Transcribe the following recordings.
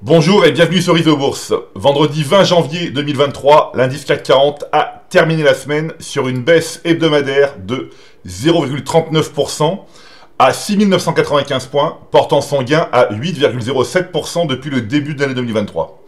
Bonjour et bienvenue sur Isobourse. Vendredi 20 janvier 2023, l'indice CAC 40 a terminé la semaine sur une baisse hebdomadaire de 0,39% à 6 995 points, portant son gain à 8,07% depuis le début de l'année 2023.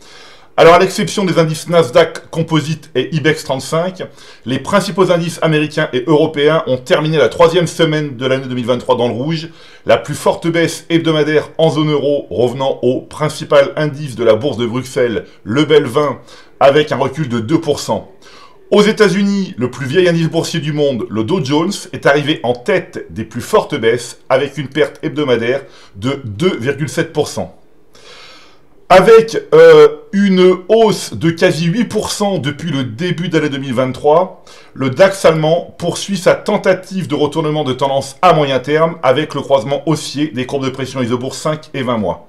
Alors, à l'exception des indices Nasdaq Composite et IBEX 35, les principaux indices américains et européens ont terminé la troisième semaine de l'année 2023 dans le rouge. La plus forte baisse hebdomadaire en zone euro revenant au principal indice de la bourse de Bruxelles, le BEL 20, avec un recul de 2%. Aux États-Unis, le plus vieil indice boursier du monde, le Dow Jones, est arrivé en tête des plus fortes baisses avec une perte hebdomadaire de 2,7%. Avec une hausse de quasi 8% depuis le début de l'année 2023, le DAX allemand poursuit sa tentative de retournement de tendance à moyen terme avec le croisement haussier des courbes de pression Isobourse 5 et 20 mois.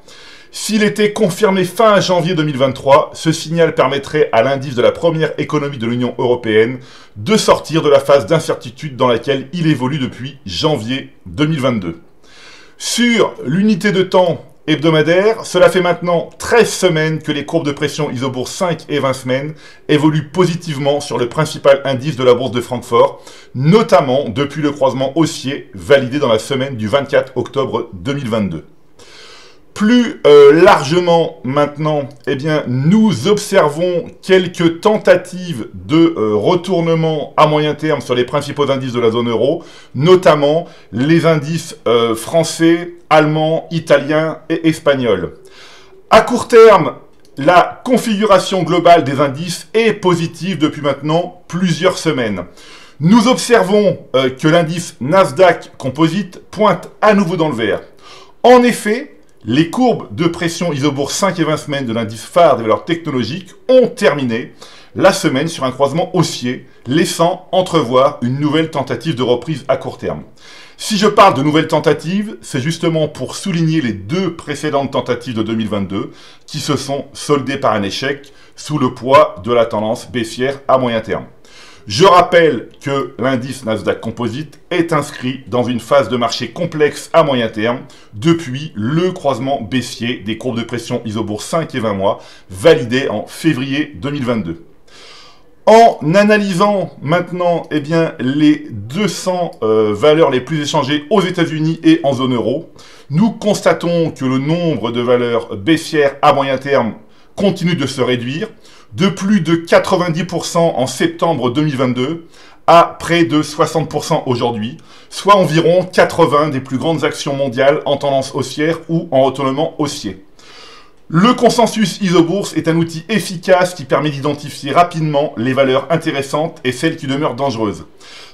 S'il était confirmé fin janvier 2023, ce signal permettrait à l'indice de la première économie de l'Union européenne de sortir de la phase d'incertitude dans laquelle il évolue depuis janvier 2022. Sur l'unité de temps hebdomadaire, cela fait maintenant 13 semaines que les courbes de pression Isobourse 5 et 20 semaines évoluent positivement sur le principal indice de la bourse de Francfort, notamment depuis le croisement haussier validé dans la semaine du 24 octobre 2022. Plus largement maintenant, nous observons quelques tentatives de retournement à moyen terme sur les principaux indices de la zone euro, notamment les indices français, allemands, italiens et espagnols. À court terme, la configuration globale des indices est positive depuis maintenant plusieurs semaines. Nous observons que l'indice Nasdaq Composite pointe à nouveau dans le vert. En effet, les courbes de pression Isobourse 5 et 20 semaines de l'indice phare des valeurs technologiques ont terminé la semaine sur un croisement haussier, laissant entrevoir une nouvelle tentative de reprise à court terme. Si je parle de nouvelles tentatives, c'est justement pour souligner les deux précédentes tentatives de 2022 qui se sont soldées par un échec sous le poids de la tendance baissière à moyen terme. Je rappelle que l'indice Nasdaq Composite est inscrit dans une phase de marché complexe à moyen terme depuis le croisement baissier des courbes de pression Isobourse 5 et 20 mois validé en février 2022. En analysant maintenant les 200 valeurs les plus échangées aux États-Unis et en zone euro, nous constatons que le nombre de valeurs baissières à moyen terme continue de se réduire, de plus de 90% en septembre 2022 à près de 60% aujourd'hui, soit environ 80 des plus grandes actions mondiales en tendance haussière ou en retournement haussier. Le consensus Isobourse est un outil efficace qui permet d'identifier rapidement les valeurs intéressantes et celles qui demeurent dangereuses.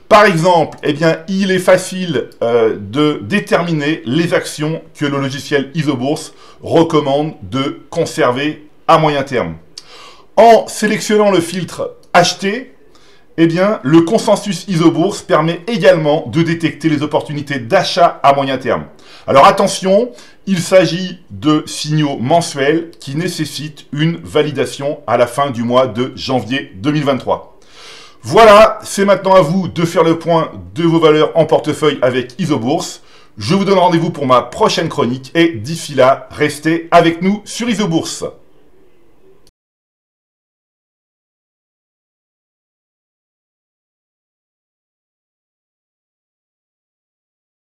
Par exemple, il est facile de déterminer les actions que le logiciel Isobourse recommande de conserver à moyen terme. En sélectionnant le filtre acheter, le consensus Isobourse permet également de détecter les opportunités d'achat à moyen terme. Alors attention, il s'agit de signaux mensuels qui nécessitent une validation à la fin du mois de janvier 2023. Voilà, c'est maintenant à vous de faire le point de vos valeurs en portefeuille avec Isobourse. Je vous donne rendez-vous pour ma prochaine chronique et d'ici là, restez avec nous sur Isobourse.